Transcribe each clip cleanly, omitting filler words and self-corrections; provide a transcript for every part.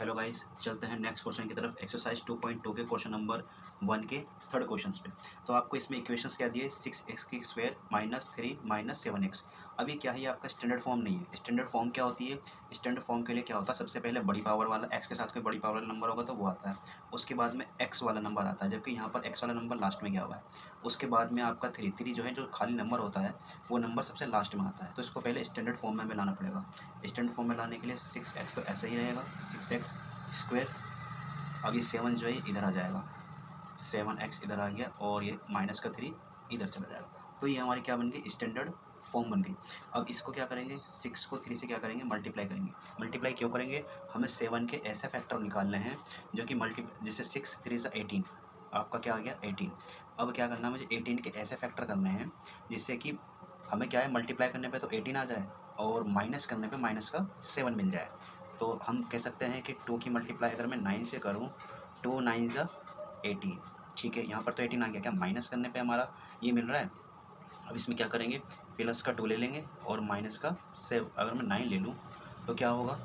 Hello guys, चलते हैं next question की तरफ। एक्सरसाइज 2.2 के क्वेश्चन नंबर 1 के थर्ड क्वेश्चन पे। तो आपको इसमें इक्वेशंस क्या दिए, 6x की स्क्वायर -3 -7x। अभी क्या है, ये आपका स्टैंडर्ड फॉर्म नहीं है। स्टैंडर्ड फॉर्म क्या होती है? स्टैंडर्ड फॉर्म के लिए क्या होता है, सबसे पहले बड़ी पावर वाला x के साथ कोई बड़ी पावर वाला नंबर होगा तो वो आता है। उसके बाद में x वाला नंबर आता है, जबकि यहाँ पर x वाला नंबर लास्ट में गया हुआ है। उसके बाद में आपका 3 जो है, जो खाली नंबर होता है वो नंबर सबसे लास्ट में आता है। तो इसको पहले स्टैंडर्ड फॉर्म में हमें लाना पड़ेगा। स्टैंडर्ड फॉर्म में लाने के लिए 6x तो ऐसे ही रहेगा, 6x स्क्वायर। अब ये 7 जो है इधर आ जाएगा, 7x इधर आ गया, और ये -3 इधर चला जाएगा। तो ये हमारी क्या बन गई, स्टैंडर्ड फॉर्म बन गई। अब इसको क्या करेंगे, 6 को 3 से क्या करेंगे, मल्टीप्लाई करेंगे। मल्टीप्लाई क्यों करेंगे, हमें 7 के ऐसे फैक्टर निकालने हैं जो कि जैसे 6 3 से 18, आपका क्या आ गया 18। अब क्या करना है, मुझे 18 के ऐसे फैक्टर करने हैं जिससे कि हमें क्या है, मल्टीप्लाई करने पे तो 18 आ जाए और माइनस करने पे माइनस का 7 मिल जाए। तो हम कह सकते हैं कि 2 की मल्टीप्लाई अगर मैं 9 से करूँ, 2 9 ज़ा 18, ठीक है। यहाँ पर तो 18 आ गया, क्या माइनस करने पे हमारा ये मिल रहा है। अब इसमें क्या करेंगे, प्लस का 2 ले लेंगे और माइनस का 7। अगर मैं 9 ले लूँ तो क्या होगा,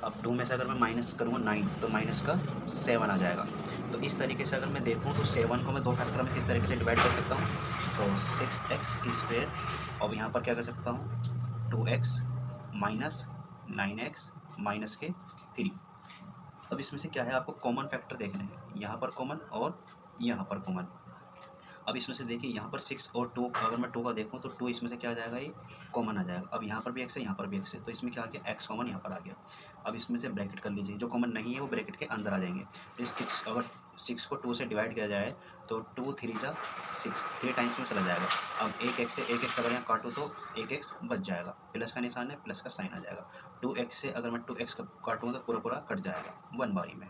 अब 2 में से अगर मैं माइनस करूँगा 9 तो माइनस का 7 आ जाएगा। तो इस तरीके से अगर मैं देखूँ तो 7 को मैं 2 फैक्टर में किस तरीके से डिवाइड कर सकता हूँ, तो 6x की स्क्वायर। अब यहाँ पर क्या कर सकता हूँ, 2x माइनस 9x माइनस के 3। अब इसमें से क्या है, आपको कॉमन फैक्टर देखने हैं, यहाँ पर कॉमन और यहाँ पर कॉमन। अब इसमें से देखिए, यहाँ पर 6 और 2, अगर मैं 2 का देखूँ तो 2 इसमें से क्या आ जाएगा, ये कॉमन आ जाएगा। अब यहाँ पर भी x है, यहाँ पर भी x है, तो इसमें क्या आ गया, x कॉमन यहाँ पर आ गया। अब इसमें से ब्रैकेट कर लीजिए, जो कॉमन नहीं है वो ब्रैकेट के अंदर आ जाएंगे। तो 6, अगर 6 को 2 से डिवाइड किया जाए तो 2 3 जा 6, 3 टाइम्स में चला जाएगा। अब एक x से एक x अगर यहाँ काटूँ तो एक x बच जाएगा, प्लस का निशान है, प्लस का साइन आ जाएगा। 2x से अगर मैं 2x काटूँगा तो पूरा पूरा कट जाएगा 1 बारी में।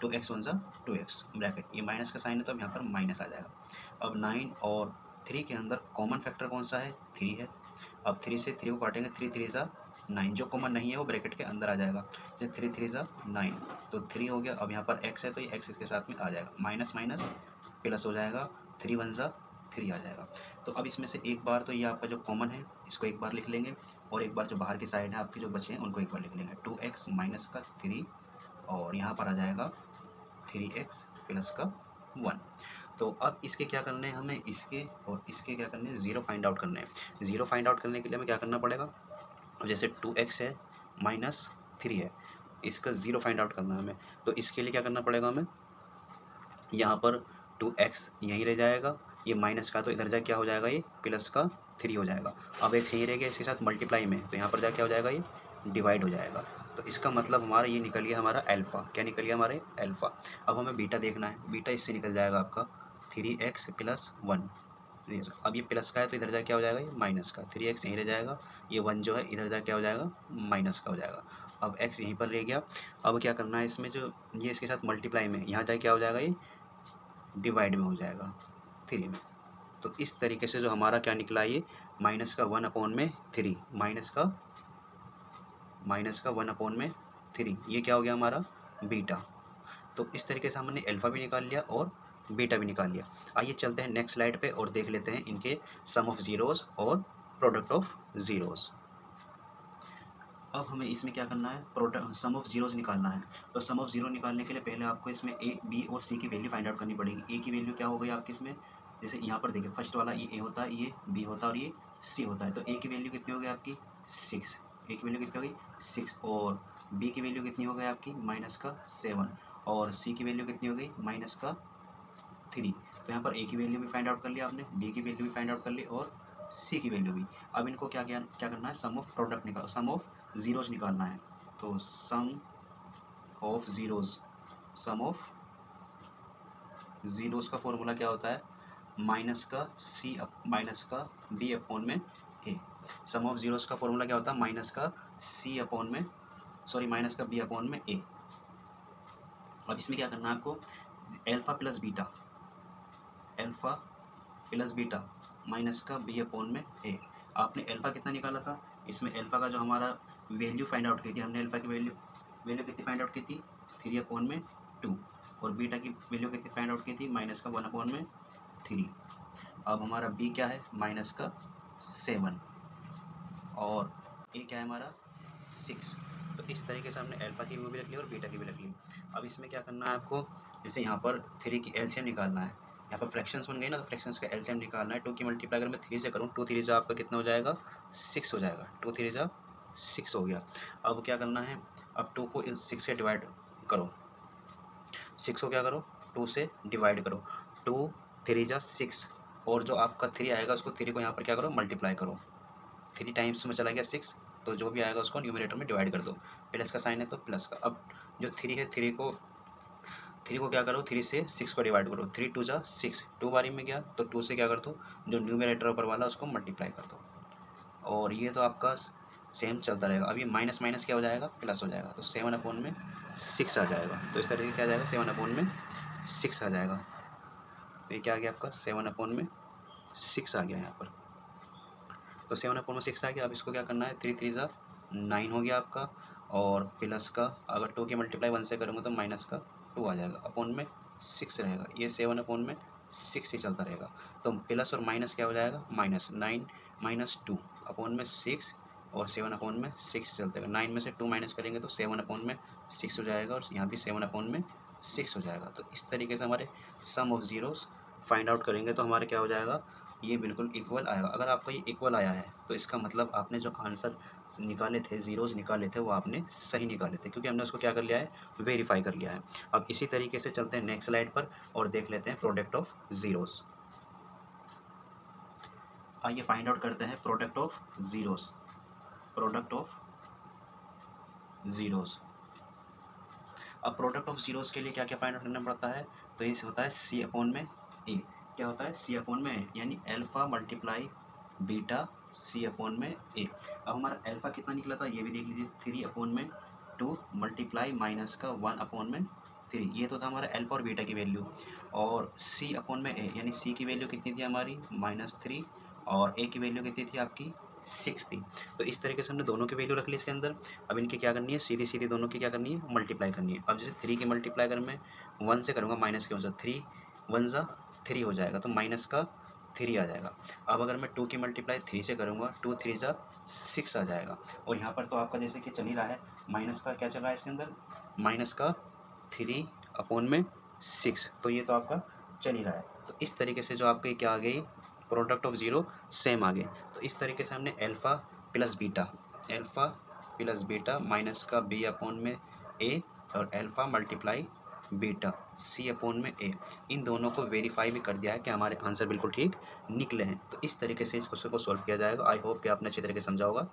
2x 1 ज़ा 2x, ब्रैकेट, ये माइनस का साइन है तो अब यहाँ पर माइनस आ जाएगा। अब 9 और 3 के अंदर कॉमन फैक्टर कौन सा है, 3 है। अब 3 से 3 को काटेंगे, 3 3 ज़ा 9, जो कॉमन नहीं है वो ब्रैकेट के अंदर आ जाएगा। जैसे 3 3 ज़ा 9, तो 3 हो गया। अब यहाँ पर x है तो ये x इसके साथ में आ जाएगा, माइनस माइनस प्लस हो जाएगा, 3 1 ज़ा 3 आ जाएगा। तो अब इसमें से एक बार तो ये आपका जो कॉमन है इसको एक बार लिख लेंगे, और एक बार जो बाहर की साइड है आपके जो बचे हैं उनको एक बार लिख लेंगे। 2x माइनस का 3, और यहाँ पर आ जाएगा 3x प्लस का 1। तो अब इसके क्या करने हैं हमें, इसके और इसके क्या करने हैं, ज़ीरो फाइंड आउट करने हैं। ज़ीरो फाइंड आउट करने के लिए हमें क्या करना पड़ेगा, अब जैसे 2x है माइनस 3 है, इसका ज़ीरो फाइंड आउट करना है हमें। तो इसके लिए क्या करना पड़ेगा हमें, यहाँ पर 2x यहीं रह जाएगा, ये माइनस का तो इधर जा क्या हो जाएगा, ये प्लस का 3 हो जाएगा। अब x यहीं रह गया इसके साथ मल्टीप्लाई में, तो यहाँ पर जा क्या हो जाएगा, ये डिवाइड हो जाएगा। तो इसका मतलब हमारा ये निकल गया हमारा अल्फ़ा। क्या निकल गया हमारे, अल्फ़ा। अब हमें बीटा देखना है, बीटा इससे निकल जाएगा आपका 3x प्लस 1। अब ये प्लस का है तो इधर जा क्या हो जाएगा, ये माइनस का, 3x यहीं रह जाएगा, ये 1 जो है इधर जा क्या हो जाएगा, माइनस का हो जाएगा। अब x यहीं पर रह गया। अब क्या करना है, इसमें जो ये इसके साथ मल्टीप्लाई में, यहाँ जाए क्या हो जाएगा, ये डिवाइड में हो जाएगा 3 में। तो इस तरीके से जो हमारा क्या निकला, ये माइनस का 1/3, माइनस का 1/3, ये क्या हो गया हमारा, बीटा। तो इस तरीके से हमने अल्फ़ा भी निकाल लिया और बीटा भी निकाल लिया। आइए चलते हैं नेक्स्ट स्लाइड पे और देख लेते हैं इनके सम ऑफ ज़ीरोज़ और प्रोडक्ट ऑफ ज़ीरोज़। अब हमें इसमें क्या करना है, प्रोडक्ट सम ऑफ ज़ीरोज़ निकालना है। तो सम ऑफ ज़ीरो निकालने के लिए पहले आपको इसमें ए, बी और सी की वैल्यू फाइंड आउट करनी पड़ेगी। ए की वैल्यू क्या हो गई आपकी इसमें, जैसे यहाँ पर देखिए फर्स्ट वाला ये ए होता है, ये बी होता है और ये सी होता है। तो ए की वैल्यू कितनी हो गई आपकी 6, ए की वैल्यू कितनी हो गई 6, और बी की वैल्यू कितनी हो गई आपकी माइनस का 7, और सी की वैल्यू कितनी हो गई माइनस का 3। तो यहाँ पर ए की वैल्यू भी फाइंड आउट कर लिया आपने, बी की वैल्यू भी फाइंड आउट कर ली और सी की वैल्यू भी। अब इनको क्या क्या क्या करना है, सम ऑफ प्रोडक्ट निकाल, सम ऑफ ज़ीरोज़ निकालना है। तो sum of zeros, sum of zeros का फॉर्मूला क्या होता है, माइनस का सी माइनस का बी अपॉन में ए। सम ऑफ ज़ीरोज़ का फॉर्मूला क्या होता है, माइनस का सी अपॉन में, सॉरी माइनस का बी अपॉन में ए। अब इसमें क्या करना है आपको, alpha plus beta, alpha plus beta minus का बी अपॉन में ए। आपने अल्फ़ा कितना निकाला था, इसमें अल्फ़ा का जो हमारा वैल्यू फाइंड आउट की थी हमने, अल्फ़ा की वैल्यू कितनी फाइंड आउट की थी 3/2, और बीटा की वैल्यू कितनी फाइंड आउट की थी माइनस का 1/3। अब हमारा बी क्या है माइनस का 7, और ए क्या है हमारा 6। तो इस तरीके से हमने अल्फा की वैल्यू भी रख ली और बीटा की भी रख ली। अब इसमें क्या करना है आपको, जैसे यहाँ पर 3 की एलसीएम निकालना है, यहाँ पर फ्रैक्शंस बन गए ना, तो फ्रैक्शंस का एलसीएम निकालना है। 2 की मल्टीप्लाई अगर मैं 3 से करूँ, 2 3 से आपका कितना हो जाएगा, 6 हो जाएगा। 2 3 से 6 हो गया। अब क्या करना है, अब 2 को 6 से डिवाइड करो, 6 को क्या करो, 2 से डिवाइड करो। 2 3 जा 6, और जो आपका 3 आएगा उसको 3 को यहाँ पर क्या करो, मल्टीप्लाई करो। 3 टाइम्स में चला गया 6, तो जो भी आएगा उसको न्यूमरेटर में डिवाइड कर दो। प्लस का साइन है तो प्लस का। अब जो 3 है, 3 को क्या करो, 3 से 6 को डिवाइड करो। 3 2 जा 6, 2 बारी में गया तो 2 से क्या कर दो, जो न्यूमरेटर ऊपर वाला उसको मल्टीप्लाई कर दो। और ये तो आपका सेम चलता रहेगा। अब ये माइनस माइनस क्या हो जाएगा, प्लस हो जाएगा। तो 7/6 आ जाएगा। तो इस तरीके क्या आ जाएगा, 7/6 आ जाएगा। तो ये क्या आ गया आपका, 7/6 आ गया यहाँ पर। तो 7/6 आ गया। अब इसको क्या करना है, 3 3 जा 9 हो गया आपका, और प्लस का अगर 2 की मल्टीप्लाई 1 से करूँगा तो माइनस का 2 आ जाएगा, अपॉन में 6 रहेगा। ये 7/6 ही चलता रहेगा। तो प्लस और माइनस क्या हो जाएगा, माइनस 9 - 2 अपॉन में 6, और 7/6 चलता है। 9 में से 2 माइनस करेंगे तो 7/6 हो जाएगा, और यहाँ भी 7/6 हो जाएगा। तो इस तरीके से हमारे सम ऑफ ज़ीरोस फाइंड आउट करेंगे तो हमारे क्या हो जाएगा, ये बिल्कुल इक्वल आएगा। अगर आपका ये इक्वल आया है तो इसका मतलब आपने जो आंसर निकाले थे, ज़ीरोज़ निकाले थे, वो आपने सही निकाले थे, क्योंकि हमने उसको क्या कर लिया है, वेरीफाई कर लिया है। अब इसी तरीके से चलते हैं नेक्स्ट स्लाइड पर और देख लेते हैं प्रोडक्ट ऑफ ज़ीरोज़। आइए फाइंड आउट करते हैं product of zeros. Product of zeros. अब प्रोडक्ट ऑफ ज़ीरोज़ के लिए क्या क्या फाइंड आउट करना पड़ता है, तो ये होता है सी अपॉन में ए। क्या होता है, सी अपॉन में ए, यानी अल्फ़ा मल्टीप्लाई बीटा सी अपॉन में ए। अब हमारा अल्फ़ा कितना निकला था, ये भी देख लीजिए, 3/2 मल्टीप्लाई माइनस का 1/3। ये तो था हमारा अल्फ़ा और बीटा की वैल्यू। और सी अपॉन में ए, यानी सी की वैल्यू कितनी थी हमारी, -3, और ए की वैल्यू कितनी थी आपकी, 6 थी। तो इस तरीके से हमने दोनों की वैल्यू रख ली इसके अंदर। अब इनकी क्या करनी है, सीधी सीधी दोनों की क्या करनी है, मल्टीप्लाई करनी है। अब जैसे 3 की मल्टीप्लाई अगर मैं 1 से करूँगा, माइनस के वजह 3 1 जा 3 हो जाएगा, तो माइनस का 3 आ जाएगा। अब अगर मैं 2 की मल्टीप्लाई 3 से करूँगा, 2 3 जा 6 आ जाएगा। और यहाँ पर तो आपका जैसे कि चल ही रहा है, माइनस का क्या चल रहा है इसके अंदर, माइनस का 3/6, तो ये तो आपका चल ही रहा है। तो इस तरीके से जो आपकी क्या आ गई, प्रोडक्ट ऑफ ज़ीरो सेम आ गए। तो इस तरीके से हमने अल्फ़ा प्लस बीटा माइनस का बी अपॉन में ए, और अल्फ़ा मल्टीप्लाई बीटा सी अपॉन में ए, इन दोनों को वेरीफाई भी कर दिया है कि हमारे आंसर बिल्कुल ठीक निकले हैं। तो इस तरीके से इस क्वेश्चन को सॉल्व किया जाएगा। आई होप कि आपने अच्छी तरीके से समझा होगा।